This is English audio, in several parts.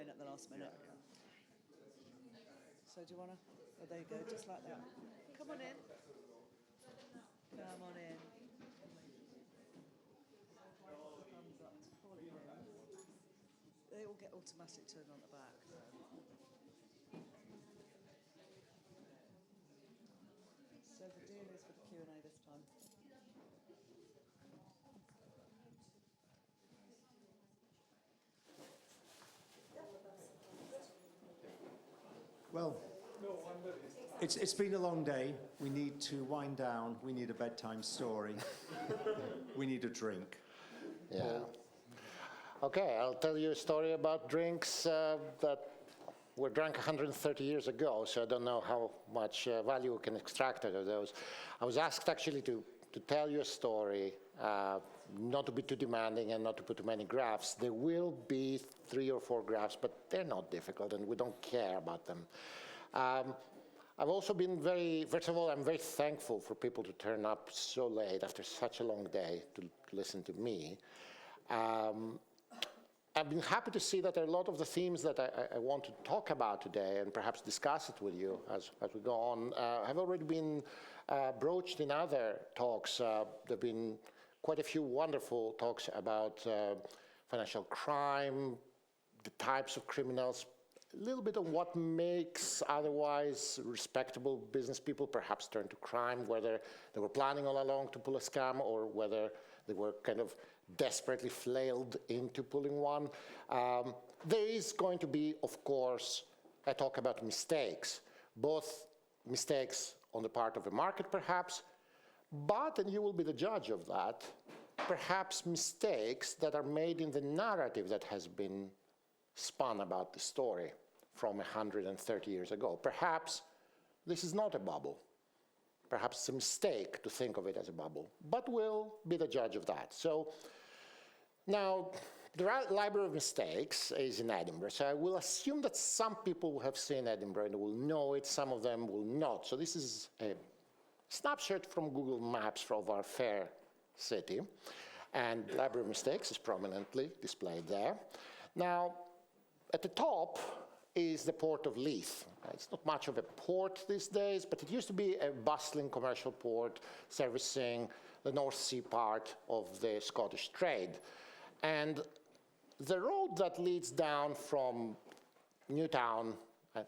in at the last minute. So do you want to? Oh, there you go, just like that. Come on in. Come on in. Thumbs up to pull it in. They all get automatic turn on the back. So the deal is for the Q&A this time. Well, it's been a long day. We need to wind down. We need a bedtime story. We need a drink. Yeah. Okay, I'll tell you a story about drinks that were drank 130 years ago, so I don't know how much value we can extract out of those. I was asked actually to tell you a story, not to be too demanding and not to put too many graphs. There will be 3 or 4 graphs, but they're not difficult and we don't care about them. I've also been first of all, I'm very thankful for people to turn up so late after such a long day to listen to me. I've been happy to see that a lot of the themes that I want to talk about today and perhaps discuss it with you as we go on have already been broached in other talks. There have been quite a few wonderful talks about financial crime, the types of criminals, a little bit of what makes otherwise respectable business people perhaps turn to crime, whether they were planning all along to pull a scam or whether they were kind of desperately flailed into pulling one. There is going to be, of course, a talk about mistakes, both mistakes on the part of the market perhaps, but, and you will be the judge of that, perhaps mistakes that are made in the narrative that has been spun about the story from 130 years ago. Perhaps this is not a bubble. Perhaps it's a mistake to think of it as a bubble, but we'll be the judge of that. So now, the Library of Mistakes is in Edinburgh, so I will assume that some people will have seen Edinburgh and will know it, some of them will not. So this is a snapshot from Google Maps of our fair city, and Library of Mistakes is prominently displayed there. Now, at the top is the port of Leith. It's not much of a port these days, but it used to be a bustling commercial port servicing the North Sea part of the Scottish trade. And the road that leads down from Newtown,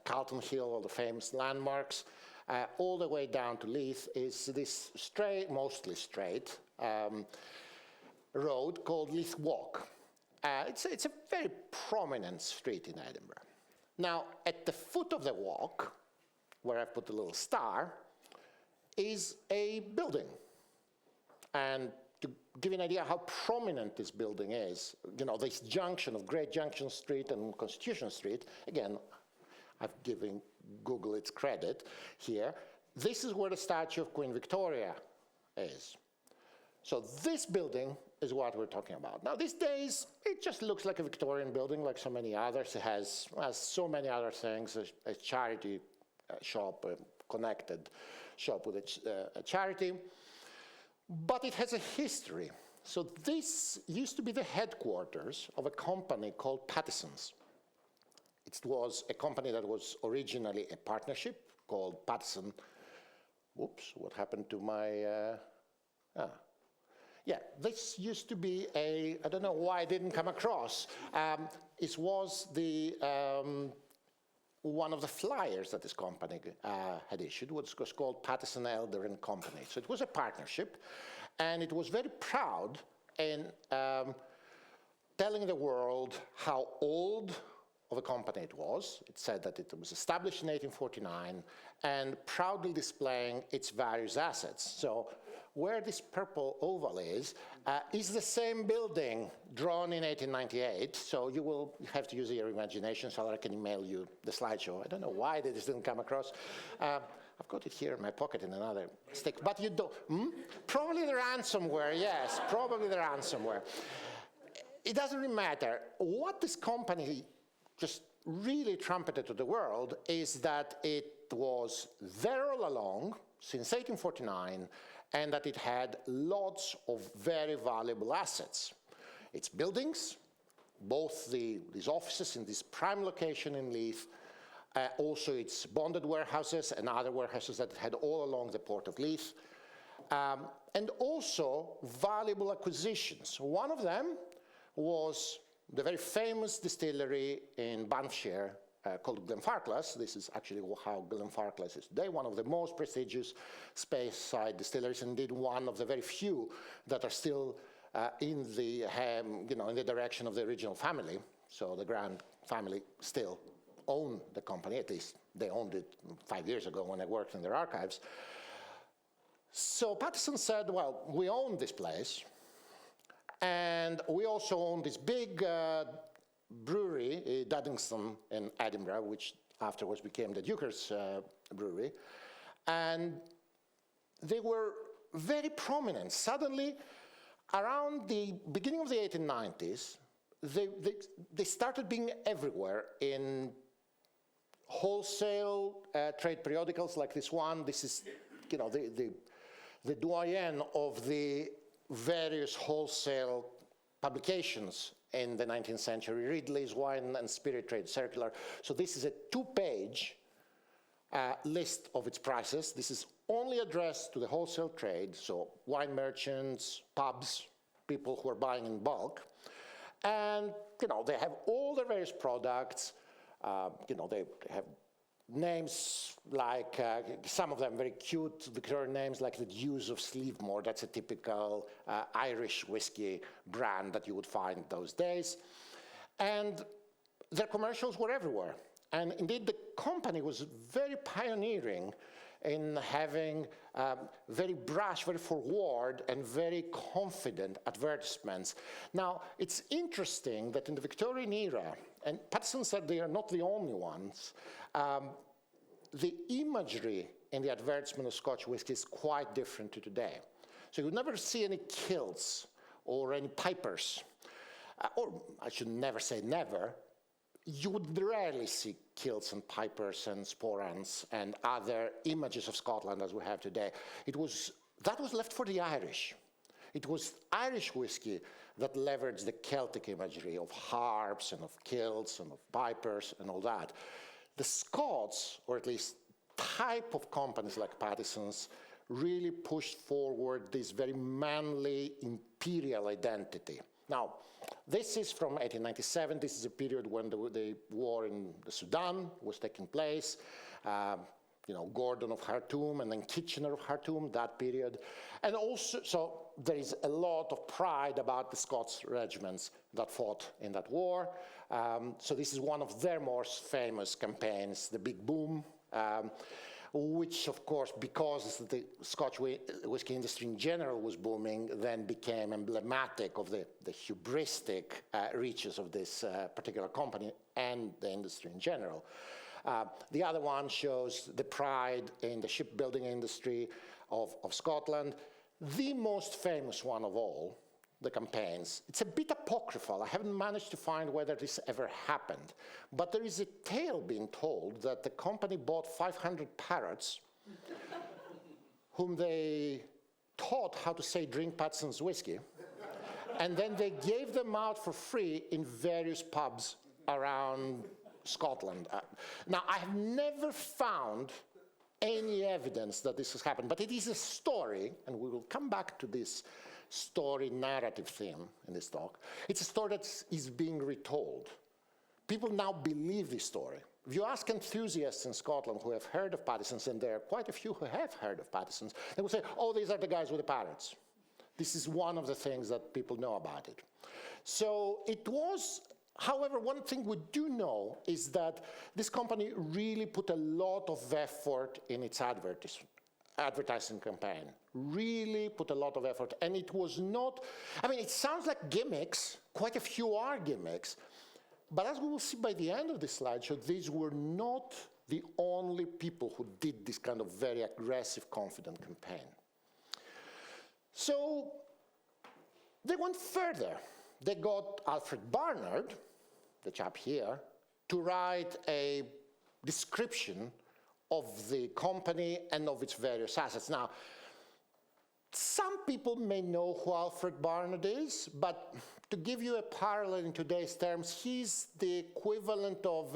Calton Hill, all the famous landmarks, all the way down to Leith is this straight, mostly straight, road called Leith Walk. It's a very prominent street in Edinburgh. Now, at the foot of the walk, where I've put a little star, is a building. And to give you an idea how prominent this building is, you know, this junction of Great Junction Street and Constitution Street, again, I've given Google its credit here, this is where the statue of Queen Victoria is. So this building is what we're talking about. Now, these days, it just looks like a Victorian building, like so many others. It has so many other things, a charity shop, a connected shop with a charity. But it has a history. So this used to be the headquarters of a company called Pattison's. It was a company that was originally a partnership called Pattison. Whoops, what happened to my... Yeah, this used to be I don't know why I didn't come across. It was one of the flyers that this company had issued, which was called Pattison Elder and Company. So it was a partnership, and it was very proud in telling the world how old of a company it was. It said that it was established in 1849 and proudly displaying its various assets. So where this purple oval is the same building drawn in 1898. So you will have to use your imagination so that I can email you the slideshow. I don't know why this didn't come across. I've got it here in my pocket in another stick, but you don't. Probably the ransomware, yes, probably the ransomware. It doesn't really matter. What this company just really trumpeted to the world is that it was there all along, since 1849, and that it had lots of very valuable assets. Its buildings, both these offices in this prime location in Leith, also its bonded warehouses and other warehouses that it had all along the port of Leith, and also valuable acquisitions. One of them was the very famous distillery in Banffshire called Glenfarclas. This is actually how Glenfarclas is today, one of the most prestigious Speyside distilleries, indeed one of the very few that are still in the direction of the original family. So the Grand family still own the company, at least they owned it 5 years ago when I worked in their archives. So Pattison said, well, we own this place, and we also own this big brewery, Duddingston in Edinburgh, which afterwards became the Duker's brewery, and they were very prominent. Suddenly, around the beginning of the 1890s, they started being everywhere in wholesale trade periodicals like this one. This is, the doyen of the various wholesale publications in the 19th century, Ridley's Wine and Spirit Trade Circular. So this is a 2-page list of its prices. This is only addressed to the wholesale trade, so wine merchants, pubs, people who are buying in bulk. And, they have all their various products. They have names like, some of them very cute Victorian names like the Dews of Sleevemore. That's a typical Irish whiskey brand that you would find those days. And their commercials were everywhere. And indeed, the company was very pioneering in having very brash, very forward, and very confident advertisements. Now, it's interesting that in the Victorian era, and Pattison said they are not the only ones, the imagery in the advertisement of Scotch whisky is quite different to today. So you would never see any kilts or any pipers, or I should never say never. You would rarely see kilts and pipers and sporrans and other images of Scotland as we have today. That was left for the Irish. It was Irish whiskey that leveraged the Celtic imagery of harps and of kilts and of pipers and all that. The Scots, or at least type of companies like Pattison's, really pushed forward this very manly imperial identity. Now, this is from 1897. This is a period when the war in the Sudan was taking place. Gordon of Khartoum and then Kitchener of Khartoum, that period. And also, so there is a lot of pride about the Scots regiments that fought in that war. So this is one of their most famous campaigns, the Big Boom, which of course, because the Scotch whiskey industry in general was booming, then became emblematic of the hubristic reaches of this particular company and the industry in general. The other one shows the pride in the shipbuilding industry of Scotland. The most famous one of all, the campaigns, it's a bit apocryphal. I haven't managed to find whether this ever happened, but there is a tale being told that the company bought 500 parrots whom they taught how to say drink Pattison's whiskey, and then they gave them out for free in various pubs around Scotland. Now, I have never found any evidence that this has happened, but it is a story, and we will come back to this story narrative theme in this talk. It's a story that is being retold. People now believe this story. If you ask enthusiasts in Scotland who have heard of Pattison's, and there are quite a few who have heard of Pattison's, they will say, oh, these are the guys with the parrots. This is one of the things that people know about it. So it was, however, one thing we do know is that this company really put a lot of effort in its advertising campaign, really put a lot of effort. And it was not, it sounds like gimmicks, quite a few are gimmicks, but as we will see by the end of this slideshow, these were not the only people who did this kind of very aggressive, confident campaign. So they went further. They got Alfred Barnard, the chap here, to write a description of the company and of its various assets. Now, some people may know who Alfred Barnard is, but to give you a parallel in today's terms, he's the equivalent of,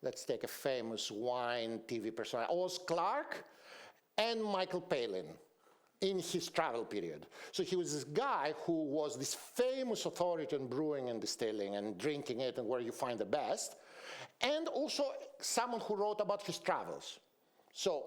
let's take a famous wine TV personality, Oz Clarke and Michael Palin in his travel period. So he was this guy who was this famous authority on brewing and distilling and drinking it and where you find the best, and also someone who wrote about his travels. So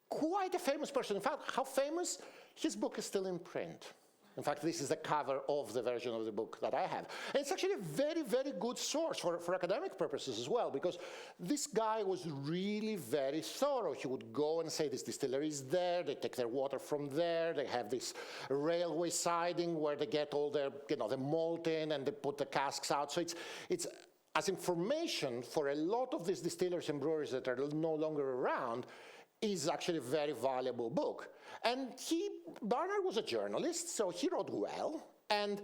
quite a famous person. In fact, how famous? His book is still in print. In fact, this is the cover of the version of the book that I have. And it's actually a very, very good source for academic purposes as well, because this guy was really very thorough. He would go and say, this distillery is there, they take their water from there, they have this railway siding where they get all their, the malt in and they put the casks out. So it's as information for a lot of these distilleries and breweries that are no longer around, is actually a very valuable book. And Barnard was a journalist, so he wrote well. And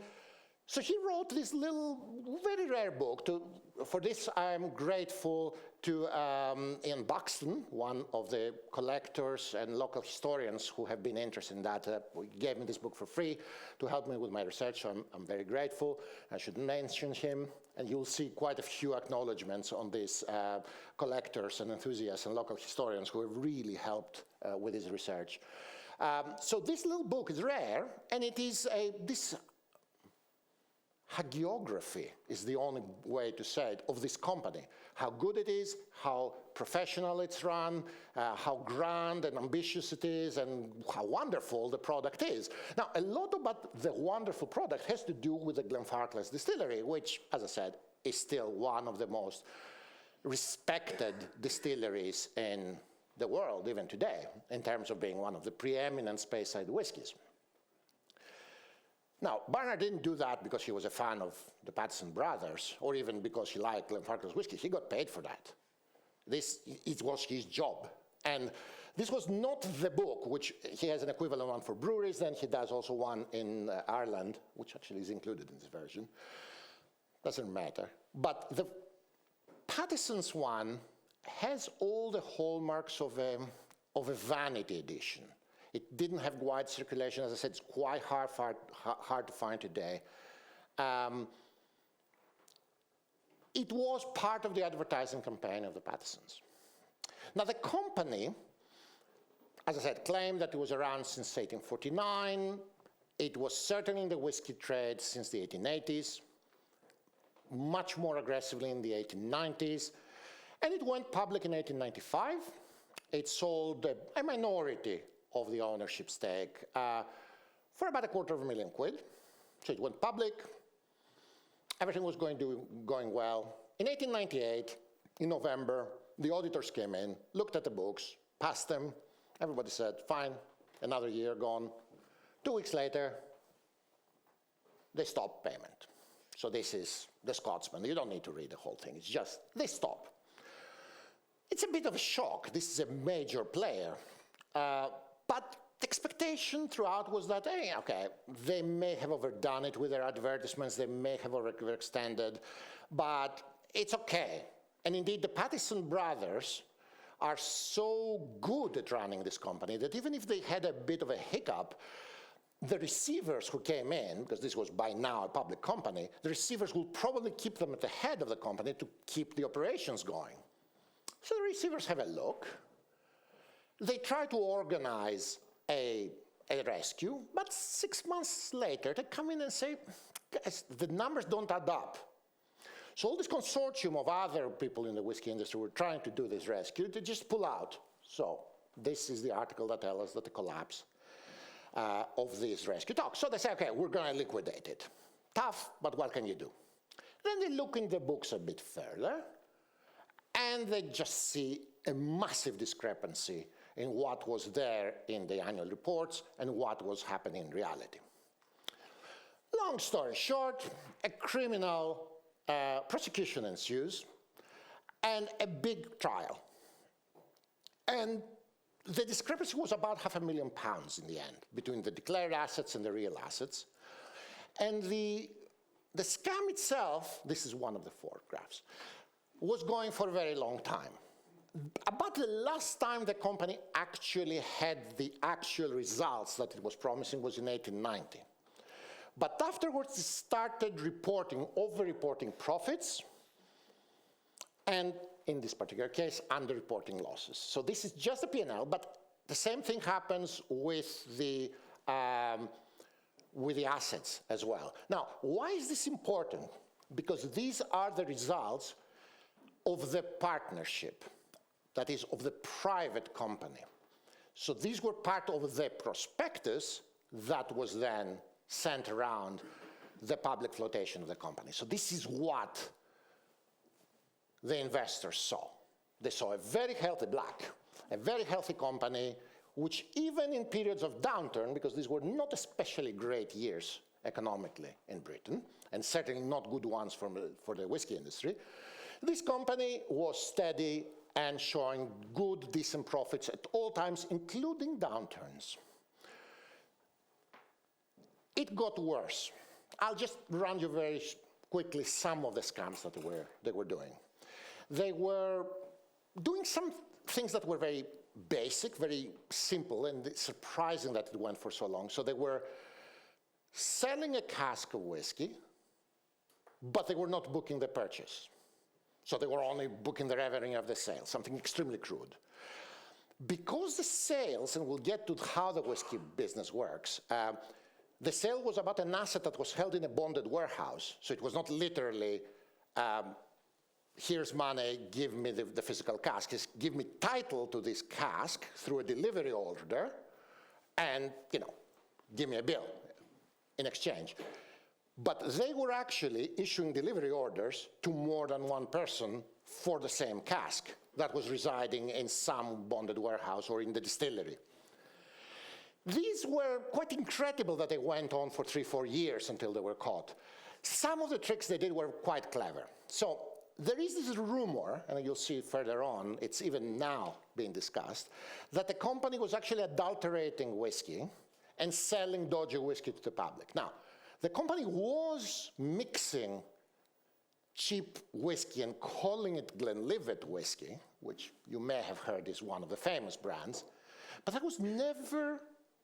so he wrote this little, very rare book. For this, I'm grateful to Ian Buxton, one of the collectors and local historians who have been interested in that. Gave me this book for free to help me with my research, so I'm very grateful. I should mention him, and you'll see quite a few acknowledgements on these collectors and enthusiasts and local historians who have really helped with his research. So this little book is rare, and it is this hagiography is the only way to say it, of this company. How good it is, how professional it's run, how grand and ambitious it is, and how wonderful the product is. Now, a lot about the wonderful product has to do with the Glenfarclas distillery, which, as I said, is still one of the most respected distilleries in the world, even today, in terms of being one of the preeminent Speyside whiskies. Now, Barnard didn't do that because he was a fan of the Pattison brothers, or even because he liked Glenfarclas whiskey. He got paid for that. It was his job. And this was not the book, which he has an equivalent one for breweries, then he does also one in Ireland, which actually is included in this version. Doesn't matter. But the Pattison's one has all the hallmarks of a vanity edition. It didn't have wide circulation. As I said, it's quite hard to find today. It was part of the advertising campaign of the Pattisons. Now, the company, as I said, claimed that it was around since 1849. It was certainly in the whiskey trade since the 1880s, much more aggressively in the 1890s. And it went public in 1895. It sold a minority of the ownership stake for about £250,000. So it went public. Everything was going well. In 1898, in November, the auditors came in, looked at the books, passed them. Everybody said, fine, another year gone. 2 weeks later, they stopped payment. So this is the Scotsman. You don't need to read the whole thing. It's just, they stop. It's a bit of a shock. This is a major player. But the expectation throughout was that, hey, okay, they may have overdone it with their advertisements, they may have overextended, but it's okay. And indeed, the Pattison brothers are so good at running this company that even if they had a bit of a hiccup, the receivers who came in, because this was by now a public company, the receivers will probably keep them at the head of the company to keep the operations going. So the receivers have a look. They try to organize a rescue, but 6 months later, they come in and say, guys, the numbers don't add up. So all this consortium of other people in the whiskey industry were trying to do this rescue, they just pull out. So this is the article that tells us that the collapse of this rescue talks. So they say, okay, we're going to liquidate it. Tough, but what can you do? Then they look in the books a bit further, and they just see a massive discrepancy in what was there in the annual reports and what was happening in reality. Long story short, a criminal prosecution ensues and a big trial. And the discrepancy was about £500,000 in the end between the declared assets and the real assets. And the scam itself, this is one of the 4 graphs, was going for a very long time. About the last time the company actually had the actual results that it was promising was in 1890. But afterwards, it started reporting, over-reporting profits, and in this particular case, under-reporting losses. So this is just a P&L, but the same thing happens with the assets as well. Now, why is this important? Because these are the results of the partnership, that is, of the private company. So these were part of the prospectus that was then sent around the public flotation of the company. So this is what the investors saw. They saw a very healthy a very healthy company, which even in periods of downturn, because these were not especially great years economically in Britain, and certainly not good ones for the whiskey industry, this company was steady and showing good, decent profits at all times, including downturns. It got worse. I'll just run you very quickly some of the scams that they were doing. They were doing some things that were very basic, very simple, and it's surprising that it went for so long. So they were selling a cask of whiskey, but they were not booking the purchase. So they were only booking the revenue of the sale, something extremely crude. Because the sales, and we'll get to how the whiskey business works, the sale was about an asset that was held in a bonded warehouse. So it was not literally, here's money, give me the physical cask. It's give me title to this cask through a delivery order and, give me a bill in exchange. But they were actually issuing delivery orders to more than one person for the same cask that was residing in some bonded warehouse or in the distillery. These were quite incredible that they went on for 3-4 years until they were caught. Some of the tricks they did were quite clever. So there is this rumor, and you'll see further on, it's even now being discussed, that the company was actually adulterating whiskey and selling dodgy whiskey to the public. Now, the company was mixing cheap whiskey and calling it Glenlivet whiskey, which you may have heard is one of the famous brands, but that was never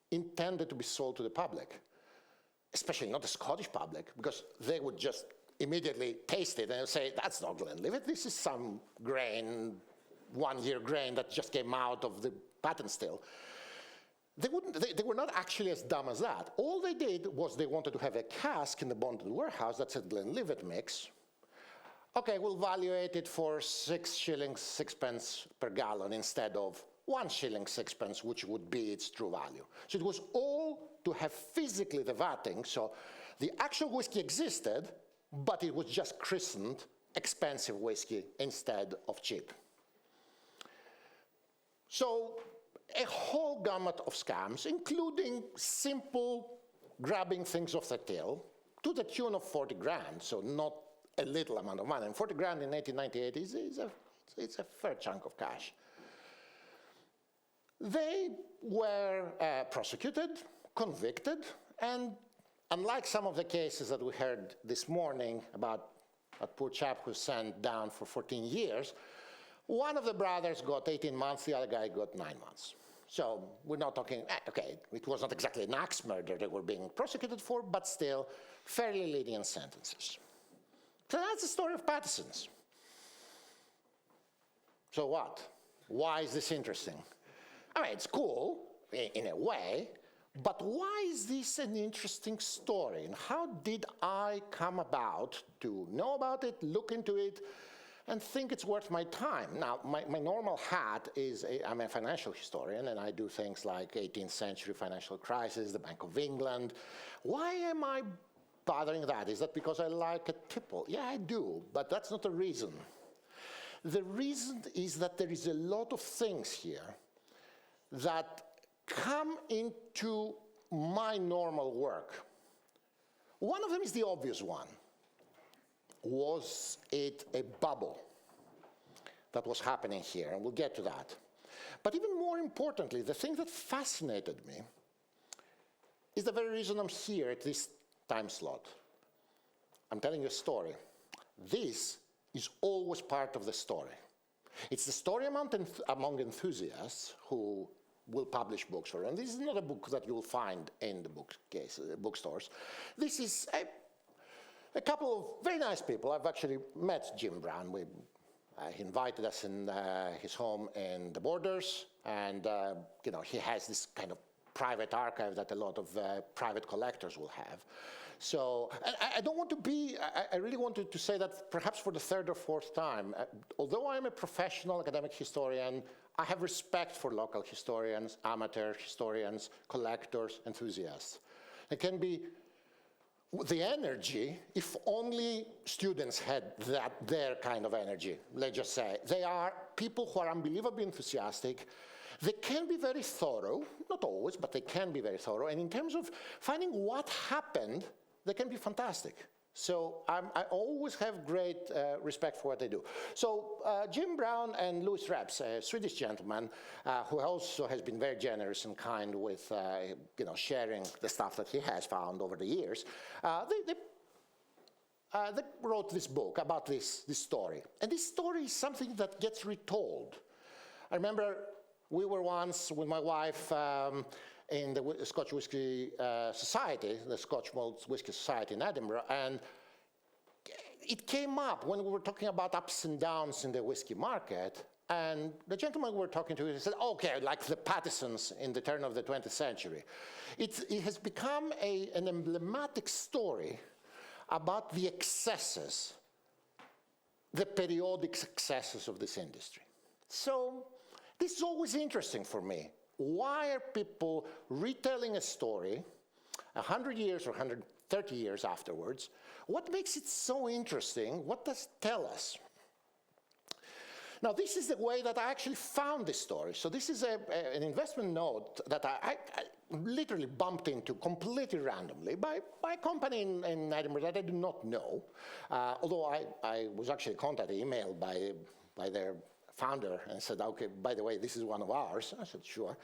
intended to be sold to the public, especially not the Scottish public, because they would just immediately taste it and say, that's not Glenlivet, this is some grain, one-year grain that just came out of the patent still. They were not actually as dumb as that. All they did was they wanted to have a cask in the bonded warehouse that said Glenlivet mix. Okay, we'll valuate it for 6 shillings, 6 per gallon instead of 1 shilling, 6, which would be its true value. So it was all to have physically the vatting, so the actual whiskey existed, but it was just christened expensive whiskey instead of cheap. So a whole gamut of scams, including simple grabbing things off the till to the tune of 40 grand, so not a little amount of money. And 40 grand in 1898 it's a fair chunk of cash. They were prosecuted, convicted, and unlike some of the cases that we heard this morning about a poor chap who was sent down for 14 years, one of the brothers got 18 months, the other guy got 9 months. So we're not talking, okay, it was not exactly an axe murder they were being prosecuted for, but still fairly lenient sentences. So that's the story of Patterson's. So what? Why is this interesting? I mean, it's cool in a way, but why is this an interesting story? And how did I come about to know about it, look into it, and think it's worth my time? Now, my normal hat is I'm a financial historian, and I do things like 18th century financial crisis, the Bank of England. Why am I bothering that? Is that because I like a tipple? Yeah, I do, but that's not the reason. The reason is that there is a lot of things here that come into my normal work. One of them is the obvious one. Was it a bubble that was happening here? And we'll get to that. But even more importantly, the thing that fascinated me is the very reason I'm here at this time slot. I'm telling you a story. This is always part of the story. It's the story among enthusiasts who will publish books for it. And this is not a book that you'll find in the bookstores. This is a couple of very nice people. I've actually met Jim Brown. He invited us in his home in the Borders, and he has this kind of private archive that a lot of private collectors will have. So I don't want to be, I really wanted to say that perhaps for the third or fourth time, although I'm a professional academic historian, I have respect for local historians, amateur historians, collectors, enthusiasts. It can be the energy, if only students had their kind of energy, let's just say. They are people who are unbelievably enthusiastic. They can be very thorough, not always, but they can be very thorough. And in terms of finding what happened, they can be fantastic. So I always have great respect for what they do. So Jim Brown and Louis Reps, a Swedish gentleman who also has been very generous and kind with sharing the stuff that he has found over the years, they wrote this book about this story. And this story is something that gets retold. I remember we were once with my wife in the Scotch Whisky Society, the Scotch Malt Whisky Society in Edinburgh, and it came up when we were talking about ups and downs in the whiskey market, and the gentleman we were talking to, he said, okay, like the Pattersons in the turn of the 20th century. It has become an emblematic story about the excesses, the periodic successes of this industry. So this is always interesting for me. Why are people retelling a story 100 years or 130 years afterwards? What makes it so interesting? What does it tell us? Now, this is the way that I actually found this story. So this is an investment note that I literally bumped into completely randomly by a company in Edinburgh that I do not know, although I was actually contacted, emailed by their founder and said, okay, by the way, this is one of ours. I said, sure.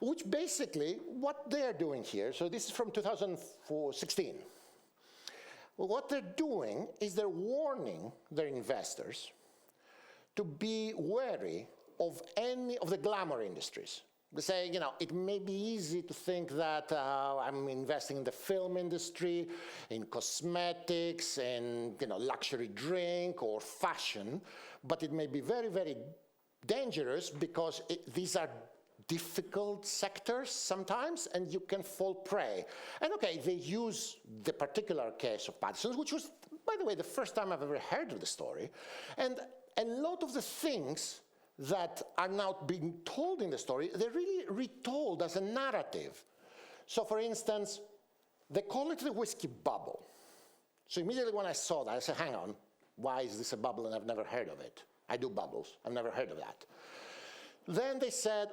Which basically, what they're doing here, so this is from 2016. Well, what they're doing is they're warning their investors to be wary of any of the glamour industries. They say, it may be easy to think that I'm investing in the film industry, in cosmetics, in luxury drink or fashion, but it may be very, very dangerous because these are difficult sectors sometimes, and you can fall prey. And okay, they use the particular case of Patterson's, which was, by the way, the first time I've ever heard of the story. And a lot of the things that are now being told in the story, they're really retold as a narrative. So for instance, they call it the whiskey bubble. So immediately when I saw that, I said, hang on, why is this a bubble and I've never heard of it? I do bubbles, I've never heard of that. Then they said,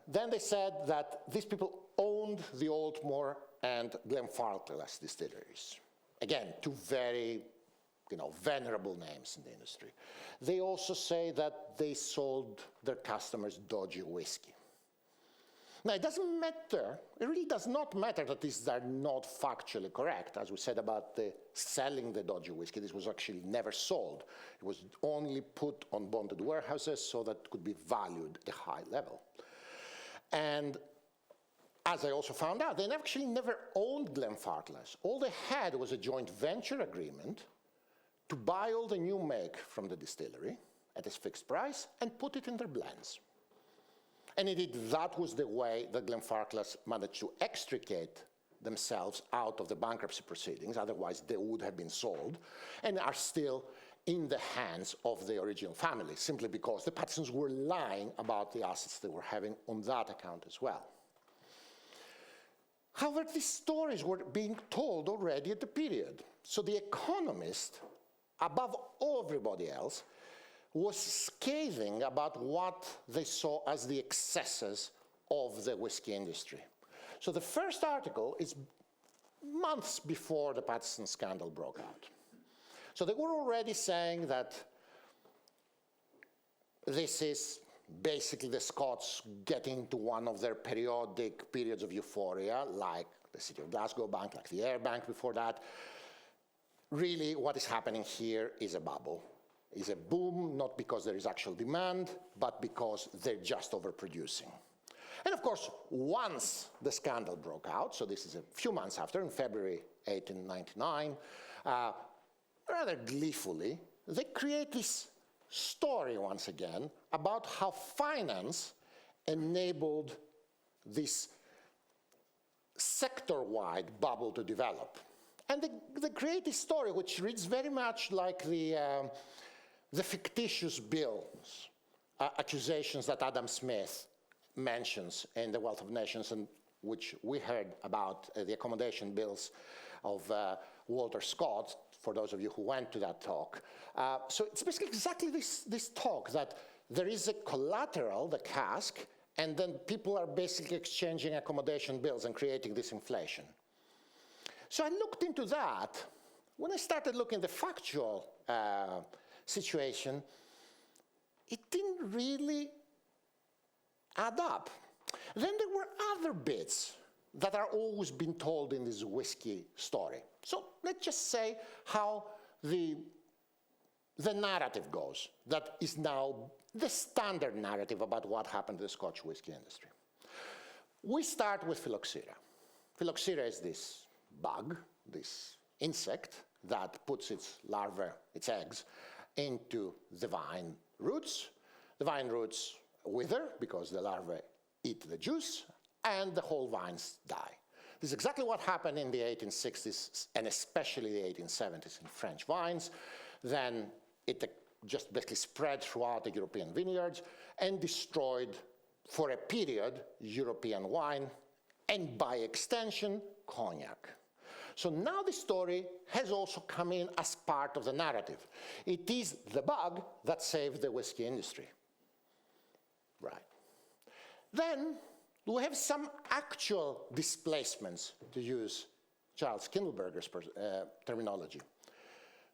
then they said that these people owned the Oldmore and Glenfarclas distilleries. Again, two very venerable names in the industry. They also say that they sold their customers dodgy whiskey. Now, it doesn't matter, it really does not matter that these are not factually correct. As we said about selling the dodgy whiskey, this was actually never sold. It was only put on bonded warehouses so that it could be valued at a high level. And as I also found out, they actually never owned Glenfarclas. All they had was a joint venture agreement to buy all the new make from the distillery at a fixed price and put it in their blends. And indeed, that was the way that Glenfarclas managed to extricate themselves out of the bankruptcy proceedings, otherwise they would have been sold, and are still in the hands of the original family, simply because the Pattersons were lying about the assets they were having on that account as well. However, these stories were being told already at the period. So The Economist, above everybody else, was scathing about what they saw as the excesses of the whiskey industry. So the first article is months before the Patterson scandal broke out. So they were already saying that this is basically the Scots getting to one of their periodic periods of euphoria, like the City of Glasgow Bank, like the Air Bank before that. Really, what is happening here is a bubble. is a boom, not because there is actual demand, but because they're just overproducing. And of course, once the scandal broke out, so this is a few months after, in February 1899, rather gleefully, they create this story once again about how finance enabled this sector-wide bubble to develop. And they create this story which reads very much like the fictitious bills, accusations that Adam Smith mentions in The Wealth of Nations, and which we heard about the accommodation bills of Walter Scott, for those of you who went to that talk. So it's basically exactly this talk, that there is a collateral, the cask, and then people are basically exchanging accommodation bills and creating this inflation. So I looked into that. When I started looking at the factual situation, it didn't really add up. Then there were other bits that are always been told in this whiskey story. So let's just say how the narrative goes, that is now the standard narrative about what happened to the Scotch whiskey industry. We start with phylloxera. Phylloxera is this bug, this insect that puts its larvae, its eggs, into the vine roots. The vine roots wither because the larvae eat the juice, and the whole vines die. This is exactly what happened in the 1860s, and especially the 1870s in French vines. Then it just basically spread throughout the European vineyards and destroyed, for a period, European wine, and by extension, cognac. So now the story has also come in as part of the narrative. It is the bug that saved the whiskey industry. Right. Then we have some actual displacements, to use Charles Kindleberger's terminology.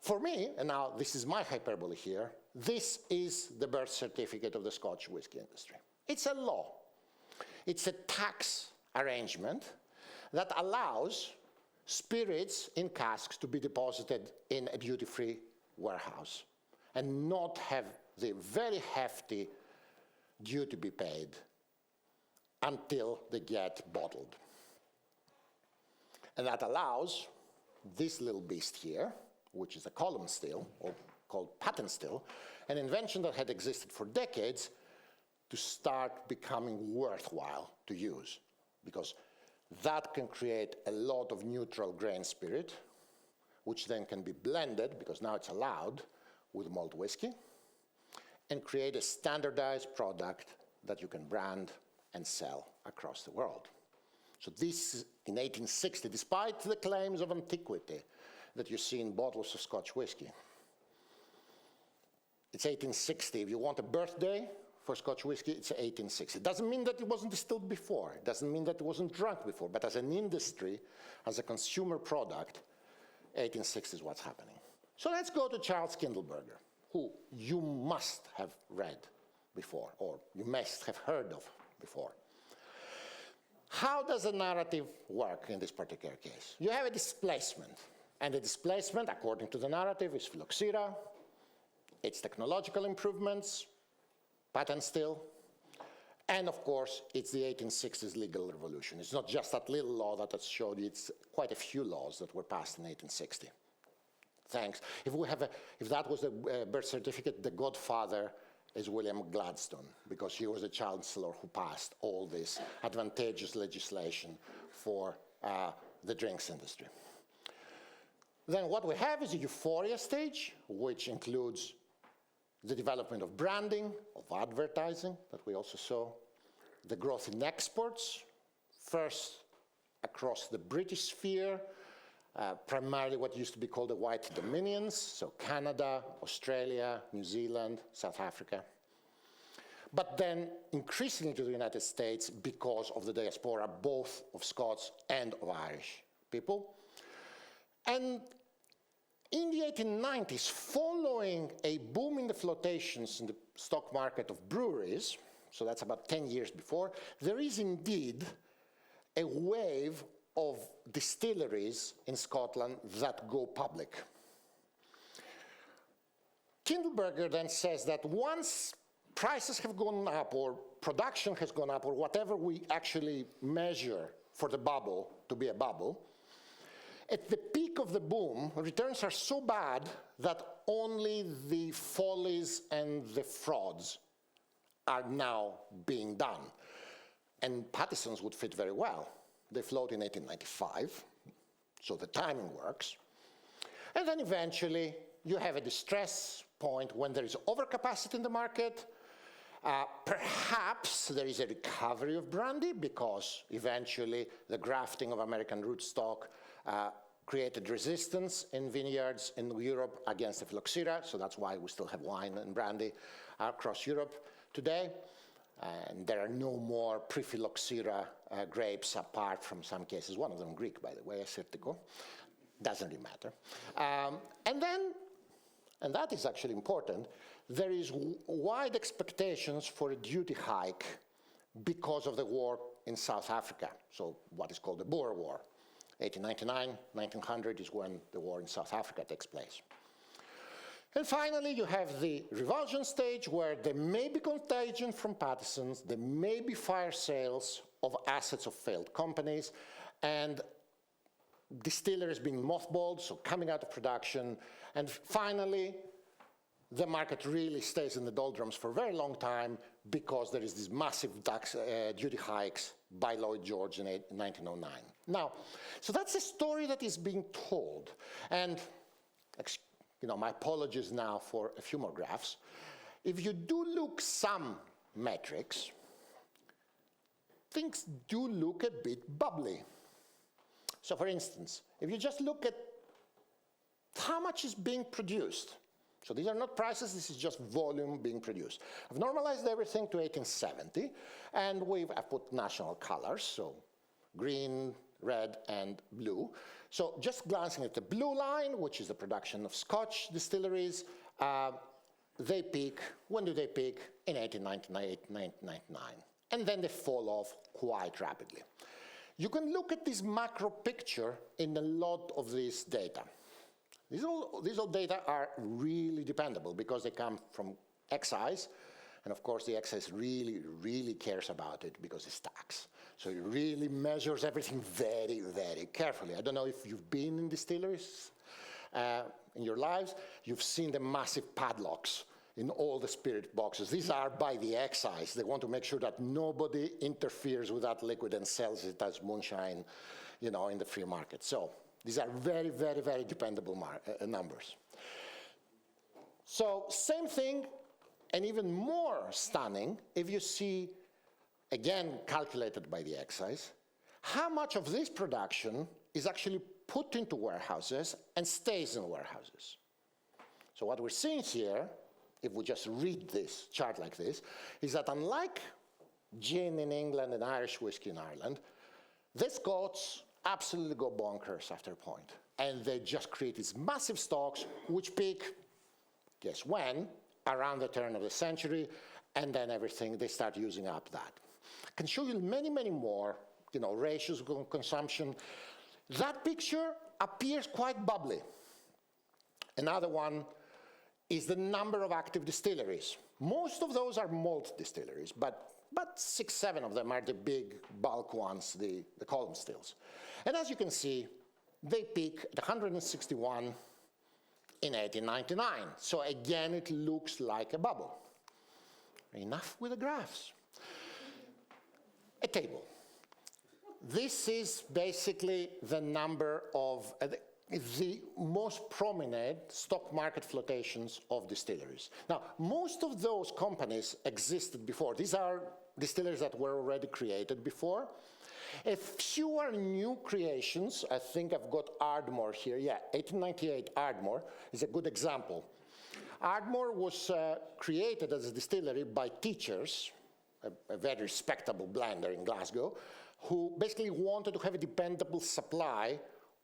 For me, and now this is my hyperbole here, this is the birth certificate of the Scotch whiskey industry. It's a law. It's a tax arrangement that allows spirits in casks to be deposited in a duty-free warehouse and not have the very hefty duty be paid until they get bottled. And that allows this little beast here, which is a column still, or called patent still, an invention that had existed for decades, to start becoming worthwhile to use, because that can create a lot of neutral grain spirit, which then can be blended, because now it's allowed, with malt whiskey, and create a standardized product that you can brand and sell across the world. So this, in 1860, despite the claims of antiquity that you see in bottles of Scotch whiskey, it's 1860. If you want a birthday for Scotch whiskey, it's 1860. It doesn't mean that it wasn't distilled before. It doesn't mean that it wasn't drunk before. But as an industry, as a consumer product, 1860 is what's happening. So let's go to Charles Kindleberger, who you must have read before, or you must have heard of before. How does the narrative work in this particular case? You have a displacement, and the displacement, according to the narrative, is phylloxera, it's technological improvements, patent still, and of course, it's the 1860s legal revolution. It's not just that little law that I showed you, it's quite a few laws that were passed in 1860. Thanks. If that was the birth certificate, the godfather is William Gladstone, because he was the chancellor who passed all this advantageous legislation for the drinks industry. Then what we have is a euphoria stage, which includes the development of branding, of advertising, that we also saw, the growth in exports, first across the British sphere, primarily what used to be called the White Dominions, so Canada, Australia, New Zealand, South Africa. But then increasingly to the United States because of the diaspora, both of Scots and of Irish people. And in the 1890s, following a boom in the flotations in the stock market of breweries, so that's about 10 years before, there is indeed a wave of distilleries in Scotland that go public. Kindleberger then says that once prices have gone up or production has gone up or whatever we actually measure for the bubble to be a bubble, at the peak of the boom, returns are so bad that only the follies and the frauds are now being done. And Patterson's would fit very well. They float in 1895, so the timing works. And then eventually you have a distress point when there is overcapacity in the market. Perhaps there is a recovery of brandy because eventually the grafting of American rootstock created resistance in vineyards in Europe against the phylloxera, so that's why we still have wine and brandy across Europe today. And there are no more pre-phylloxera grapes apart from some cases, one of them Greek, by the way, Assyrtiko. Doesn't really matter. And then, and that is actually important, there is wide expectations for a duty hike because of the war in South Africa, so what is called the Boer War. 1899, 1900 is when the war in South Africa takes place. And finally, you have the revulsion stage where there may be contagion from Patterson's, there may be fire sales of assets of failed companies, and distilleries being mothballed, so coming out of production. And finally, the market really stays in the doldrums for a very long time because there is these massive duty hikes by Lloyd George in 1909. Now, so that's a story that is being told. And my apologies now for a few more graphs. If you do look some metrics, things do look a bit bubbly. So for instance, if you just look at how much is being produced, so these are not prices, this is just volume being produced. I've normalized everything to 1870, and I've put national colors, so green, red, and blue. So just glancing at the blue line, which is the production of Scotch distilleries, they peak. When do they peak? In 1898, 1999. And then they fall off quite rapidly. You can look at this macro picture in a lot of this data. These all data are really dependable because they come from excise, and of course the excise really, really cares about it because it's tax. So it really measures everything very, very carefully. I don't know if you've been in distilleries in your lives. You've seen the massive padlocks in all the spirit boxes. These are by the excise. They want to make sure that nobody interferes with that liquid and sells it as moonshine, in the free market. So these are very, very, very dependable numbers. So same thing, and even more stunning, if you see, again, calculated by the excise, how much of this production is actually put into warehouses and stays in warehouses. So what we're seeing here, if we just read this chart like this, is that unlike gin in England and Irish whiskey in Ireland, the Scots absolutely go bonkers after a point. And they just create these massive stocks, which peak, guess when? Around the turn of the century, and then they start using up that. I can show you many, many more, ratios of consumption. That picture appears quite bubbly. Another one is the number of active distilleries. Most of those are malt distilleries, but 6, 7 of them are the big bulk ones, the column stills. And as you can see, they peak at 161 in 1899. So again, it looks like a bubble. Enough with the graphs. A table. This is basically the number of the most prominent stock market flotations of distilleries. Now, most of those companies existed before. These are distilleries that were already created before. A few are new creations. I think I've got Ardmore here. Yeah, 1898 Ardmore is a good example. Ardmore was created as a distillery by teachers, a very respectable blender in Glasgow, who basically wanted to have a dependable supply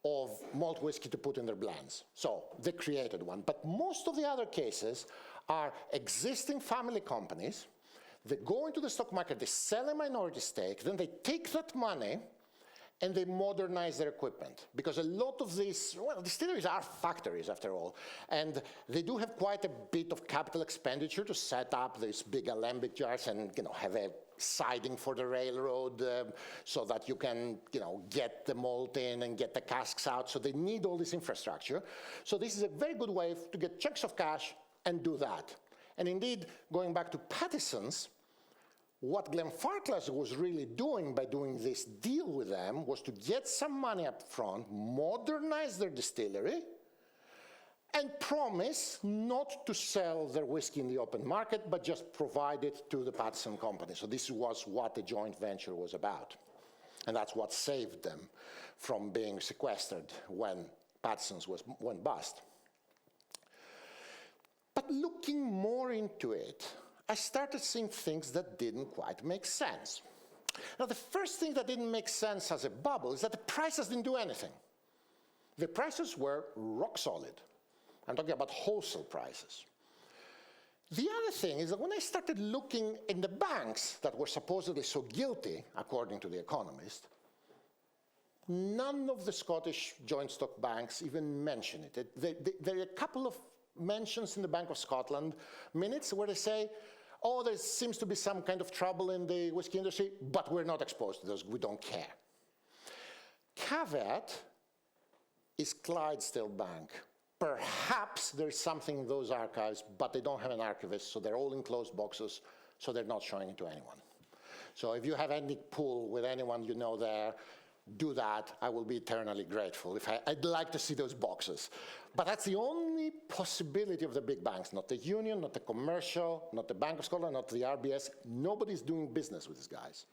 of malt whiskey to put in their blends. So they created one. But most of the other cases are existing family companies. They go into the stock market, they sell a minority stake, then they take that money and they modernize their equipment. Because a lot of these, well, distilleries are factories after all, and they do have quite a bit of capital expenditure to set up these big alembic jars and have a siding for the railroad so that you can get the malt in and get the casks out. So they need all this infrastructure. So this is a very good way to get chunks of cash and do that. And indeed, going back to Patterson's, what Glenfarclas was really doing by doing this deal with them was to get some money up front, modernize their distillery, and promise not to sell their whiskey in the open market, but just provide it to the Patterson Company. So this was what the joint venture was about. And that's what saved them from being sequestered when Patterson's went bust. But looking more into it, I started seeing things that didn't quite make sense. Now, the first thing that didn't make sense as a bubble is that the prices didn't do anything. The prices were rock solid. I'm talking about wholesale prices. The other thing is that when I started looking in the banks that were supposedly so guilty, according to The Economist, none of the Scottish joint stock banks even mention it. There are a couple of mentions in the Bank of Scotland minutes where they say, oh, there seems to be some kind of trouble in the whiskey industry, but we're not exposed to those, we don't care. Caveat is Clydesdale Bank. Perhaps there's something in those archives, but they don't have an archivist, so they're all in closed boxes, so they're not showing it to anyone. So if you have any pull with anyone you know there, do that. I will be eternally grateful. I'd like to see those boxes. But that's the only possibility of the big banks, not the Union, not the Commercial, not the Bank of Scotland, not the RBS. Nobody's doing business with these guys.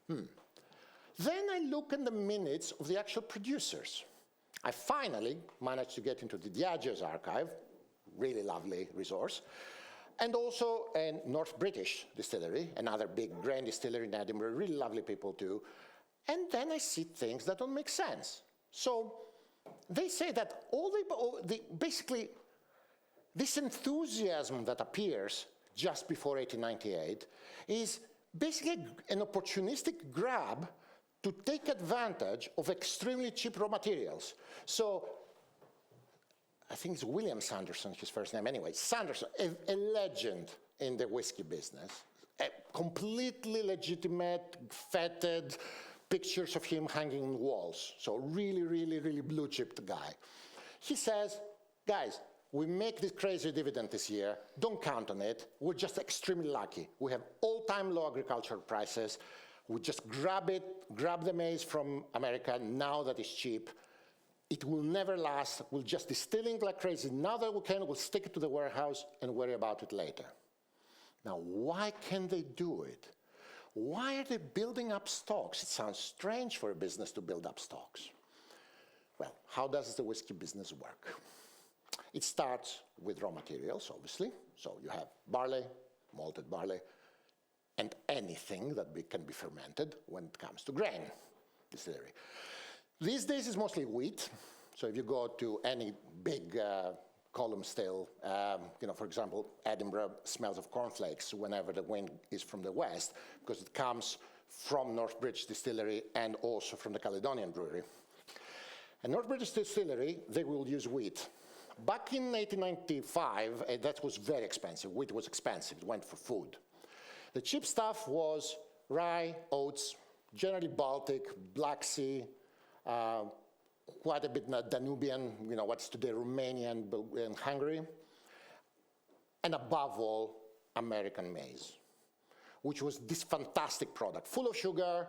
Then I look in the minutes of the actual producers. I finally managed to get into the Diageo's archive, really lovely resource, and also a North British distillery, another big grain distillery in Edinburgh, really lovely people too. And then I see things that don't make sense. So they say that basically this enthusiasm that appears just before 1898 is basically an opportunistic grab to take advantage of extremely cheap raw materials. So I think it's William Sanderson, his first name anyway. Sanderson, a legend in the whiskey business, a completely legitimate, feted, pictures of him hanging on walls. So really, really, really blue chipped guy. He says, guys, we make this crazy dividend this year. Don't count on it. We're just extremely lucky. We have all-time low agricultural prices. We just grab the maize from America now that it's cheap. It will never last. We'll just distilling like crazy. Now that we can, we'll stick it to the warehouse and worry about it later. Now, why can they do it? Why are they building up stocks? It sounds strange for a business to build up stocks. Well, how does the whiskey business work? It starts with raw materials, obviously. So you have barley, malted barley, and anything that can be fermented when it comes to grain distillery. These days it's mostly wheat. So if you go to any big column still, for example, Edinburgh smells of cornflakes whenever the wind is from the west, because it comes from North British Distillery and also from the Caledonian Brewery. And North British Distillery, they will use wheat. Back in 1895, that was very expensive. Wheat was expensive, it went for food. The cheap stuff was rye, oats, generally Baltic, Black Sea, quite a bit Danubian, what's today Romania and Hungary, and above all, American maize, which was this fantastic product, full of sugar,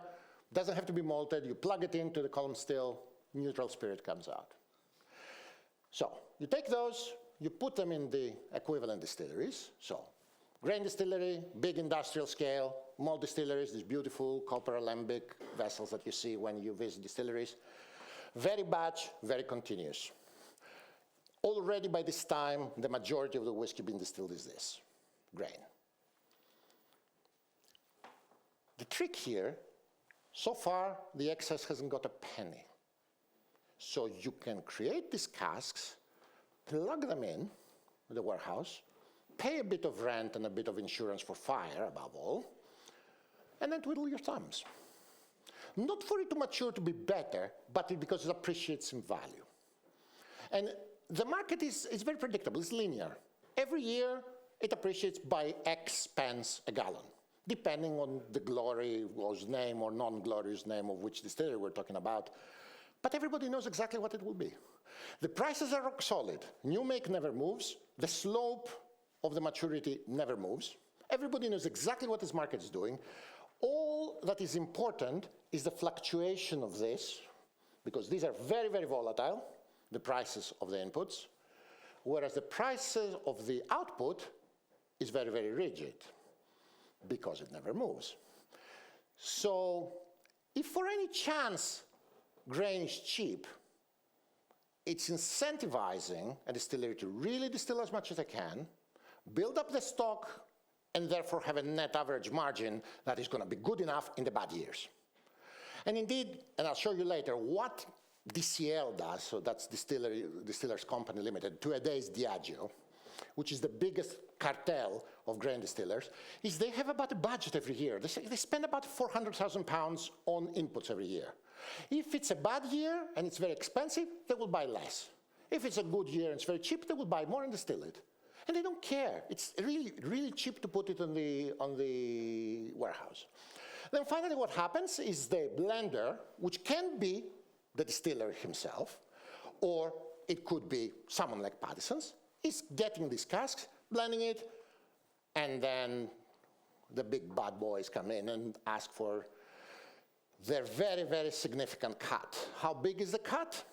doesn't have to be malted, you plug it into the column still, neutral spirit comes out. So you take those, you put them in the equivalent distilleries, so grain distillery, big industrial scale, malt distilleries, these beautiful copper alembic vessels that you see when you visit distilleries. Very batch, very continuous. Already by this time, the majority of the whiskey being distilled is this, grain. The trick here, so far, the excess hasn't got a penny. So you can create these casks, plug them in the warehouse, pay a bit of rent and a bit of insurance for fire, above all, and then twiddle your thumbs. not for it to mature to be better, but because it appreciates in value. And the market is very predictable, it's linear. Every year, it appreciates by X pence a gallon, depending on the glorious name or non-glorious name of which distillery we're talking about. But everybody knows exactly what it will be. The prices are rock solid. New make never moves. The slope of the maturity never moves. Everybody knows exactly what this market is doing. All that is important is the fluctuation of this, because these are very, very volatile, the prices of the inputs, whereas the prices of the output is very, very rigid, because it never moves. So if for any chance grain is cheap, it's incentivizing a distillery to really distill as much as they can, build up the stock, and therefore have a net average margin that is going to be good enough in the bad years. And indeed, and I'll show you later, what DCL does, so that's Distillers Company Limited, to a day's Diageo, which is the biggest cartel of grain distillers, is they have about a budget every year. They spend about £400,000 on inputs every year. If it's a bad year and it's very expensive, they will buy less. If it's a good year and it's very cheap, they will buy more and distill it. And they don't care. It's really, really cheap to put it on the warehouse. Then finally what happens is the blender, which can be the distiller himself, or it could be someone like Paddison's, is getting these casks, blending it, and then the big bad boys come in and ask for their very, very significant cut. How big is the cut?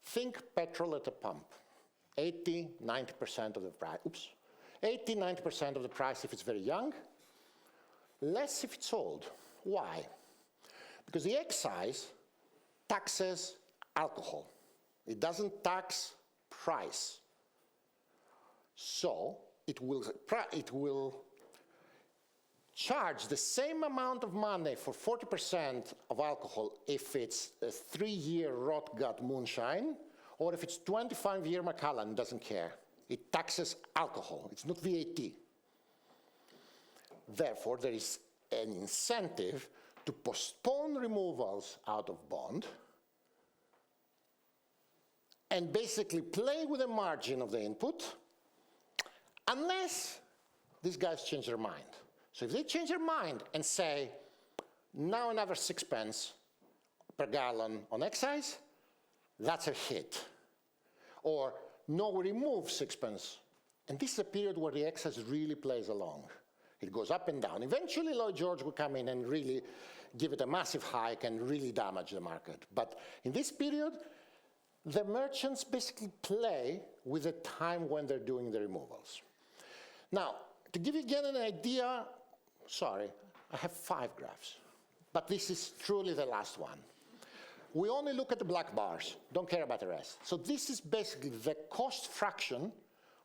Think petrol at a pump. 80, 90% of the price, 80, 90% of the price if it's very young, less if it's old. Why? Because the excise taxes alcohol. It doesn't tax price. So it will charge the same amount of money for 40% of alcohol if it's a 3-year rot gut moonshine, or if it's 25-year Macallan, doesn't care. It taxes alcohol. It's not VAT. Therefore, there is an incentive to postpone removals out of bond and basically play with the margin of the input unless these guys change their mind. So if they change their mind and say, now another 6 pence per gallon on excise, that's a hit. Or, no, we remove 6 pence. And this is a period where the excise really plays along. It goes up and down. Eventually, Lloyd George will come in and really give it a massive hike and really damage the market. But in this period, the merchants basically play with the time when they're doing the removals. Now, to give you again an idea, sorry, I have 5 graphs, but this is truly the last one. We only look at the black bars, don't care about the rest. So this is basically the cost fraction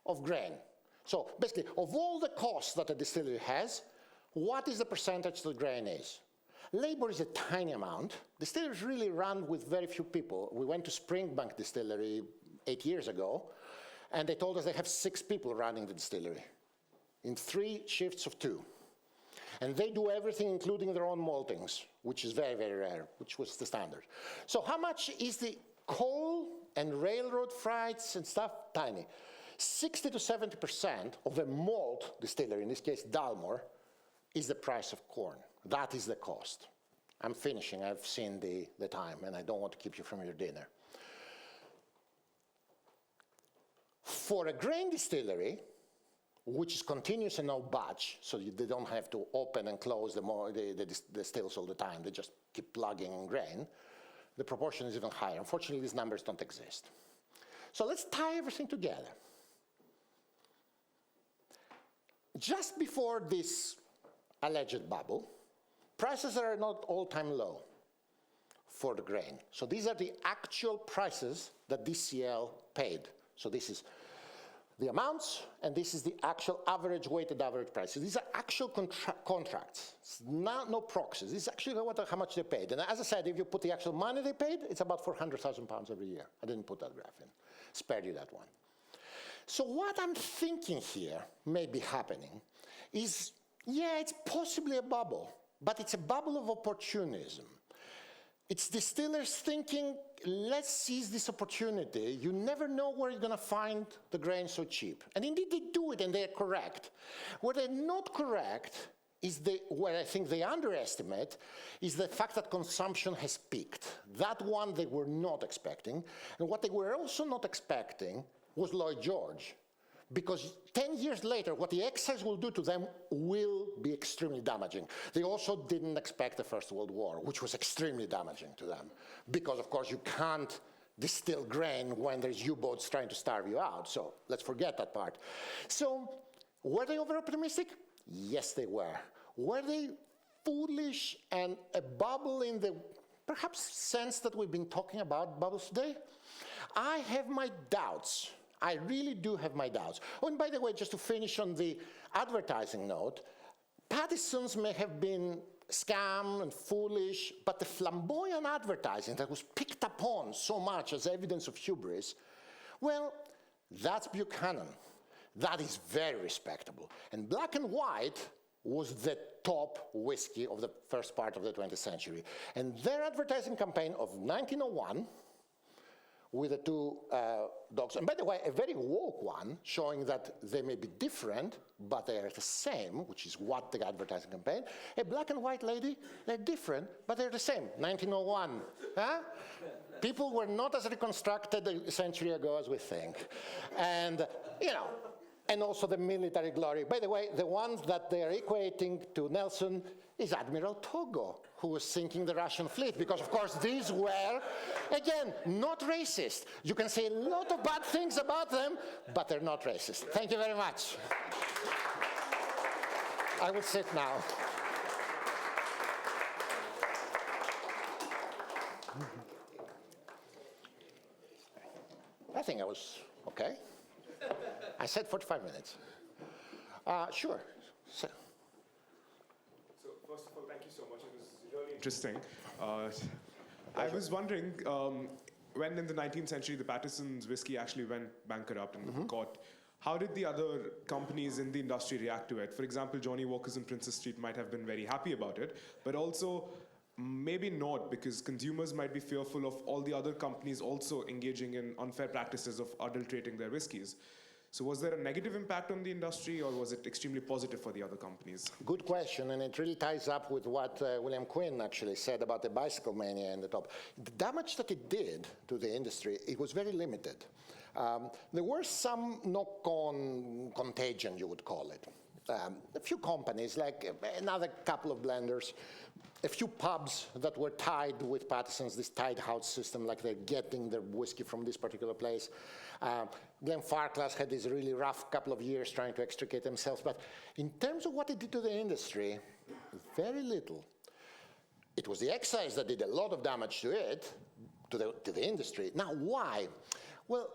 of grain. So basically, of all the costs that a distillery has, what is the percentage that grain is? Labor is a tiny amount. Distilleries really run with very few people. We went to Springbank Distillery 8 years ago, and they told us they have 6 people running the distillery in 3 shifts of 2. And they do everything, including their own maltings, which is very, very rare, which was the standard. So how much is the coal and railroad freights and stuff? Tiny. 60 to 70% of a malt distillery, in this case Dalmore, is the price of corn. That is the cost. I'm finishing. I've seen the time, and I don't want to keep you from your dinner. For a grain distillery, which is continuous and no batch, so they don't have to open and close the stills all the time. They just keep plugging in grain. The proportion is even higher. Unfortunately, these numbers don't exist. So let's tie everything together. Just before this alleged bubble, prices are not all-time low for the grain. So these are the actual prices that DCL paid. So this is the amounts, and this is the actual average, weighted average price. So these are actual contracts, it's no proxies. This is actually how much they paid. And as I said, if you put the actual money they paid, it's about £400,000 every year. I didn't put that graph in, spared you that one. So what I'm thinking here may be happening is, yeah, it's possibly a bubble, but it's a bubble of opportunism. It's distillers thinking, let's seize this opportunity. You never know where you're going to find the grain so cheap. And indeed they do it, and they're correct. Where they're not correct is where I think they underestimate is the fact that consumption has peaked. That one they were not expecting. And what they were also not expecting was Lloyd George. Because 10 years later, what the excise will do to them will be extremely damaging. They also didn't expect the First World War, which was extremely damaging to them. Because, of course, you can't distill grain when there's U-boats trying to starve you out. So let's forget that part. So were they over-optimistic? Yes, they were. Were they foolish and a bubble in the perhaps sense that we've been talking about bubbles today? I have my doubts. I really do have my doubts. Oh, and by the way, just to finish on the advertising note, Patterson's may have been scam and foolish, but the flamboyant advertising that was picked upon so much as evidence of hubris, well, that's Buchanan. That is very respectable. And Black and White was the top whiskey of the first part of the 20th century. And their advertising campaign of 1901, with the two dogs, and by the way, a very woke one, showing that they may be different, but they are the same, which is what the advertising campaign. A black and white lady, they're different, but they're the same, 1901. Huh? People were not as reconstructed a century ago as we think. And, you know, and also the military glory. By the way, the ones that they're equating to Nelson is Admiral Togo, who was sinking the Russian fleet, because of course these were, again, not racist. You can say a lot of bad things about them, but they're not racist. Thank you very much. I will sit now. I think I was okay. I said 45 minutes. Sure. So first of all, thank you so much. It was really interesting. I was wondering, when in the 19th century the Patterson's whiskey actually went bankrupt and caught, how did the other companies in the industry react to it? For example, Johnnie Walker's in Princess Street might have been very happy about it, but also maybe not, because consumers might be fearful of all the other companies also engaging in unfair practices of adulterating their whiskeys. So was there a negative impact on the industry, or was it extremely positive for the other companies? Good question, and it really ties up with what William Quinn actually said about the bicycle mania in the top. The damage that it did to the industry, it was very limited. There were some knock-on contagion, you would call it. A few companies, like another couple of blenders, a few pubs that were tied with Patterson's, this tied house system, like they're getting their whiskey from this particular place. Glenn Farclas had this really rough couple of years trying to extricate themselves, but in terms of what it did to the industry, very little. It was the excise that did a lot of damage to it, to the industry. Now, why? Well,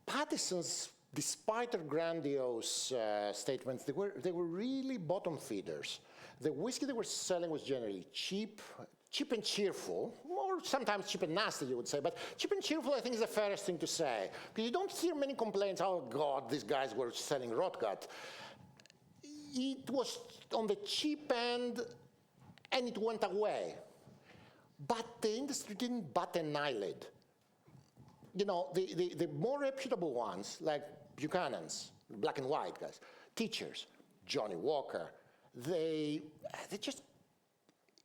Patterson's, despite their grandiose statements, they were really bottom feeders. The whiskey they were selling was generally cheap and cheerful, or sometimes cheap and nasty, you would say, but cheap and cheerful, I think, is the fairest thing to say. Because you don't hear many complaints, oh God, these guys were selling rotgut. It was on the cheap end, and it went away. But the industry didn't bat an eyelid. You know, the more reputable ones, like Buchanan's, Black and White guys, Teachers, Johnnie Walker, they just,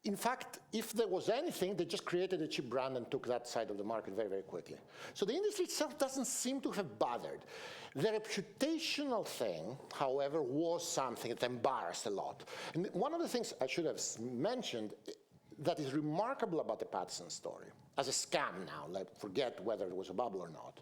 in fact, if there was anything, they just created a cheap brand and took that side of the market very, very quickly. So the industry itself doesn't seem to have bothered. The reputational thing, however, was something that embarrassed a lot. And one of the things I should have mentioned that is remarkable about the Patterson story, as a scam now, like forget whether it was a bubble or not,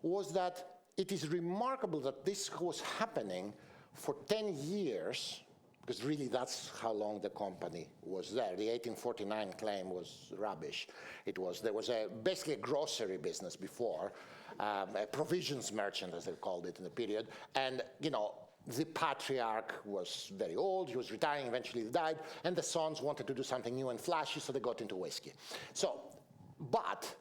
was that it is remarkable that this was happening for 10 years, because really that's how long the company was there. The 1849 claim was rubbish. There was basically a grocery business before, a provisions merchant, as they called it in the period, and you know, the patriarch was very old, he was retiring, eventually he died, and the sons wanted to do something new and flashy, so they got into whiskey. So, but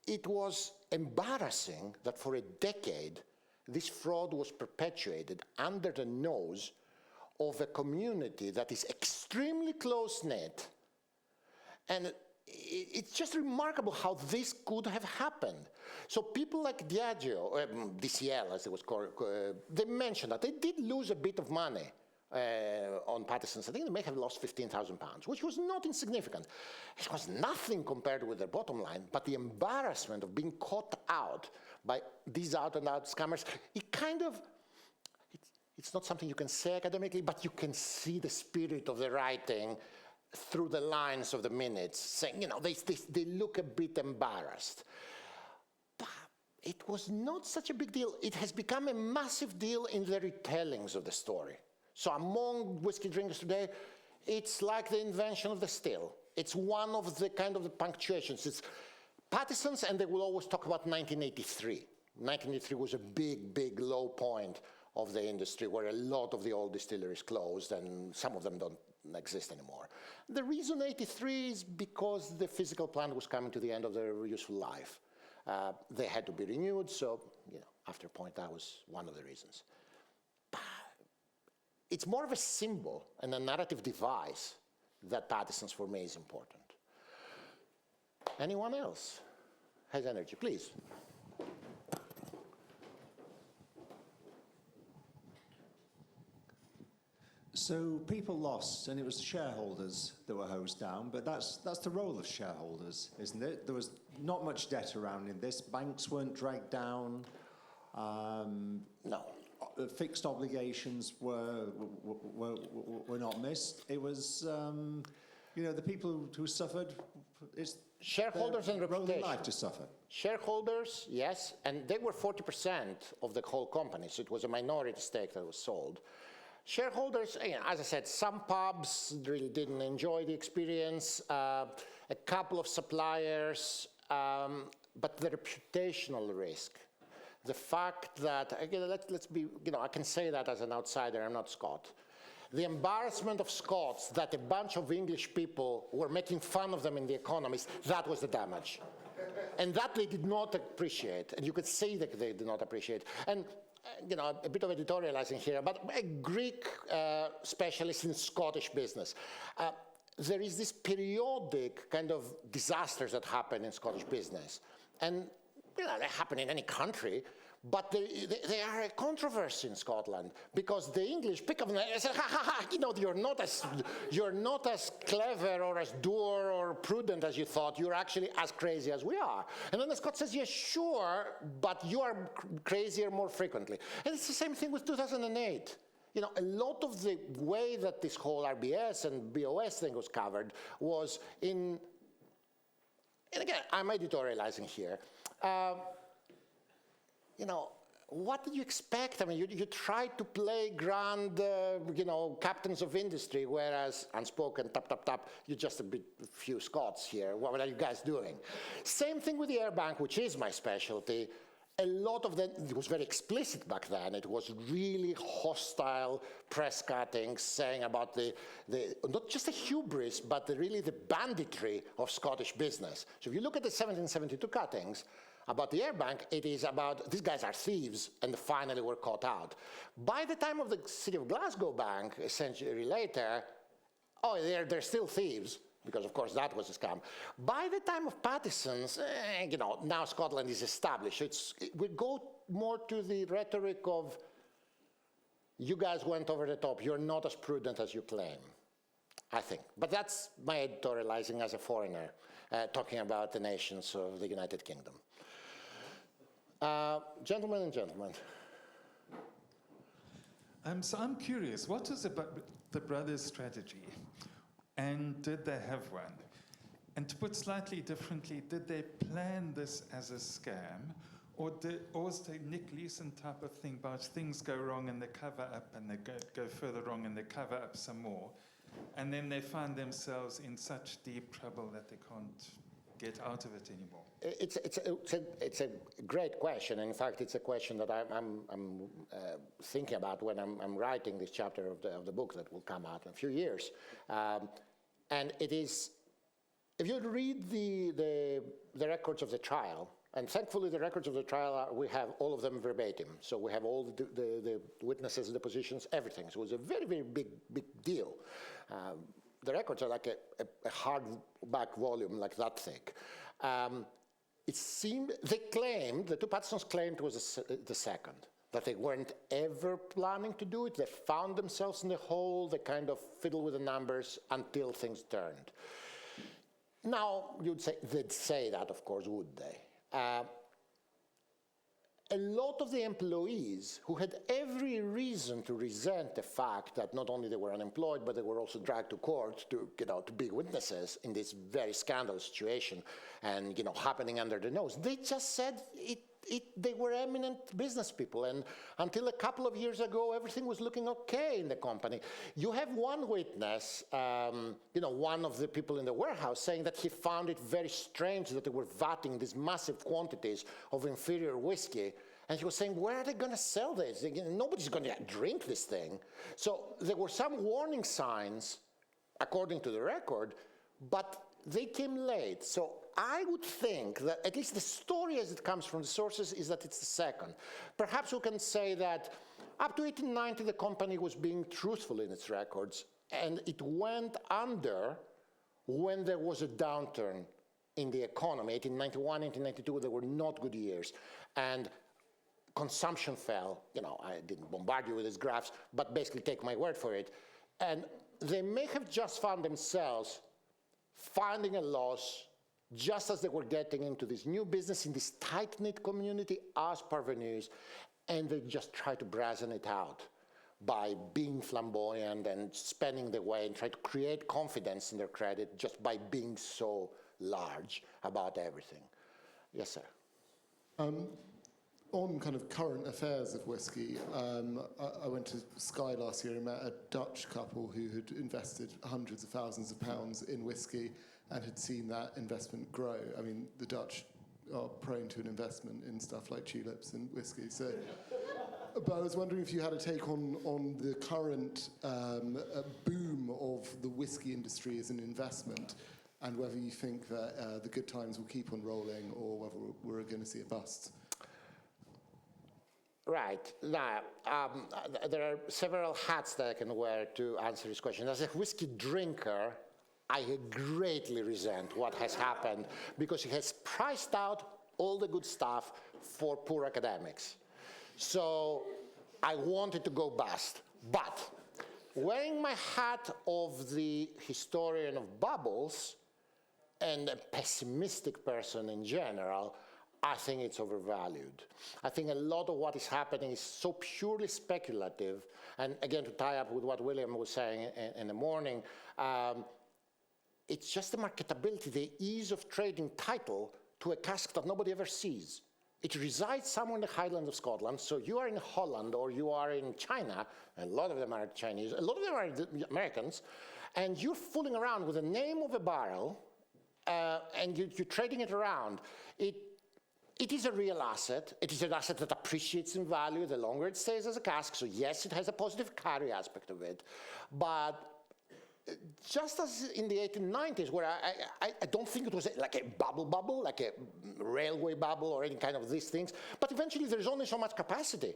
it was embarrassing that for a decade, this fraud was perpetuated under the nose of a community that is extremely close-knit. And it's just remarkable how this could have happened. So people like Diageo, DCL as it was called, they mentioned that they did lose a bit of money on Patterson's. I think they may have lost £15,000, which was not insignificant. It was nothing compared with their bottom line, but the embarrassment of being caught out by these out-and-out scammers, it's not something you can say academically, but you can see the spirit of the writing through the lines of the minutes, saying, you know, they look a bit embarrassed. But it was not such a big deal. It has become a massive deal in the retellings of the story. So among whiskey drinkers today, it's like the invention of the still. It's one of the kind of the punctuations. It's Patterson's, and they will always talk about 1983. 1983 was a big, big low point of the industry where a lot of the old distilleries closed and some of them don't exist anymore. The reason 83 is because the physical plant was coming to the end of their useful life. They had to be renewed, so you know, after a point that was one of the reasons. But it's more of a symbol and a narrative device that Patterson's for me is important. Anyone else has energy, please. So people lost, and it was the shareholders that were hosed down, but that's the role of shareholders, isn't it? There was not much debt around in this. Banks weren't dragged down. No. Fixed obligations were not missed. It was, you know, the people who suffered. It's shareholders and reputation. Life to suffer. Shareholders, yes, and they were 40% of the whole company, so it was a minority stake that was sold. Shareholders, you know, as I said, some pubs really didn't enjoy the experience, a couple of suppliers, but the reputational risk, the fact that, again, let's be, you know, I can say that as an outsider, I'm not Scot. The embarrassment of Scots that a bunch of English people were making fun of them in The Economist, that was the damage. And that they did not appreciate, and you could see that they did not appreciate. And you know, a bit of editorializing here, but a Greek specialist in Scottish business. There is this periodic kind of disasters that happen in Scottish business. And, you know, they happen in any country, but they are a controversy in Scotland because the English pick up and say, ha, ha, ha, you know, you're not as clever or as dour or prudent as you thought. You're actually as crazy as we are. And then the Scot says, yeah, sure, but you are crazier more frequently. And it's the same thing with 2008. You know, a lot of the way that this whole RBS and BOS thing was covered was in, and again, I'm editorializing here. You know, what did you expect? I mean, you tried to play grand, you know, captains of industry, whereas unspoken, tap, tap, tap, you're just a few Scots here. What are you guys doing? Same thing with the air bank, which is my specialty. A lot of them, it was very explicit back then. It was really hostile press cuttings saying about the not just the hubris, but really the banditry of Scottish business. So if you look at the 1772 cuttings, about the air bank, it is about, these guys are thieves, and finally were caught out. By the time of the City of Glasgow Bank, a century later, oh, they're still thieves, because of course that was a scam. By the time of Patterson's, you know, now Scotland is established. We go more to the rhetoric of, you guys went over the top, you're not as prudent as you claim, I think. But that's my editorializing as a foreigner, talking about the nations of the United Kingdom. Gentlemen and gentlemen. So I'm curious, what was the brothers' strategy? And did they have one? And to put slightly differently, did they plan this as a scam? Or was it a Nick Leeson type of thing, but things go wrong and they cover up and they go further wrong and they cover up some more? And then they find themselves in such deep trouble that they can't get out of it anymore? It's a great question. In fact, it's a question that I'm thinking about when I'm writing this chapter of the book that will come out in a few years. And it is, if you read the records of the trial, And thankfully, the records of the trial, we have all of them verbatim. So we have all the witnesses, the positions, everything. So it was a very, very big deal. The records are like a hardback volume, like that thick. It seemed, they claimed, the two Pattersons claimed it was the second, that they weren't ever planning to do it. They found themselves in the hole, they kind of fiddled with the numbers until things turned. Now, you'd say, they'd say that, of course, would they? A lot of the employees who had every reason to resent the fact that not only they were unemployed, but they were also dragged to court to be witnesses in this very scandalous situation and, happening under the nose, they just said they were eminent business people, and until a couple of years ago, everything was looking okay in the company. You have one witness, one of the people in the warehouse, saying that he found it very strange that they were vatting these massive quantities of inferior whiskey, and he was saying, where are they going to sell this? Nobody's going to drink this thing. So there were some warning signs, according to the record, but they came late. So I would think that at least the story as it comes from the sources is that it's the second. Perhaps we can say that up to 1890, the company was being truthful in its records, and it went under when there was a downturn in the economy. 1891, 1892, they were not good years. And consumption fell. I didn't bombard you with these graphs, but basically take my word for it. And they may have just found themselves finding a loss just as they were getting into this new business in this tight-knit community as parvenus, and they just try to brazen it out by being flamboyant and spending their way and try to create confidence in their credit just by being so large about everything. Yes, sir. On kind of current affairs of whiskey, I went to Skye last year and met a Dutch couple who had invested hundreds of thousands of pounds in whiskey and had seen that investment grow. I mean, the Dutch are prone to an investment in stuff like tulips and whiskey. So, but I was wondering if you had a take on the current boom of the whiskey industry as an investment, and whether you think that the good times will keep on rolling or whether we're going to see a bust. Right. Now, there are several hats that I can wear to answer this question. As a whiskey drinker, I greatly resent what has happened because it has priced out all the good stuff for poor academics. So I want it to go bust. But wearing my hat of the historian of bubbles and a pessimistic person in general, I think it's overvalued. I think a lot of what is happening is so purely speculative. And again, to tie up with what William was saying in the morning, it's just the marketability, the ease of trading title to a cask that nobody ever sees. It resides somewhere in the Highlands of Scotland, so you are in Holland or you are in China, a lot of them are Chinese, a lot of them are Americans, and you're fooling around with the name of a barrel, and you're trading it around. It is a real asset. It is an asset that appreciates in value the longer it stays as a cask. So yes, it has a positive carry aspect of it. But just as in the 1890s, where I don't think it was like a bubble, like a railway bubble or any kind of these things, but eventually there's only so much capacity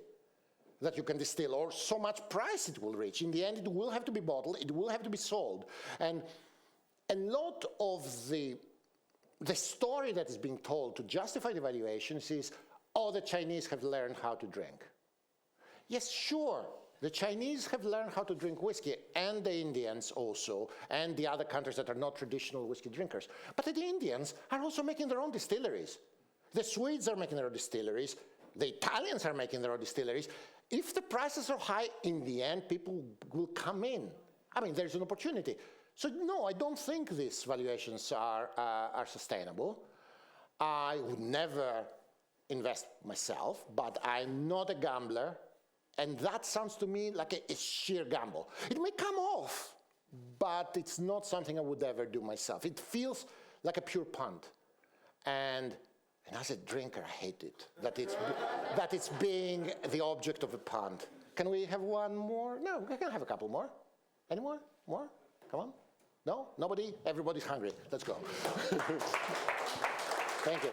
that you can distill or so much price it will reach. In the end, it will have to be bottled, it will have to be sold. And a lot of the story that is being told to justify the valuations is, oh, the Chinese have learned how to drink. Yes, sure, the Chinese have learned how to drink whiskey, and the Indians also, and the other countries that are not traditional whiskey drinkers. But the Indians are also making their own distilleries. The Swedes are making their own distilleries. The Italians are making their own distilleries. If the prices are high, in the end, people will come in. I mean, there's an opportunity. So no, I don't think these valuations are sustainable. I would never invest myself, but I'm not a gambler, and that sounds to me like a sheer gamble. It may come off, but it's not something I would ever do myself. It feels like a pure punt. And as a drinker, I hate it, that it's being the object of a punt. Can we have one more? No, we can have a couple more. Any more? More? Come on. No? Nobody? Everybody's hungry. Let's go. Thank you.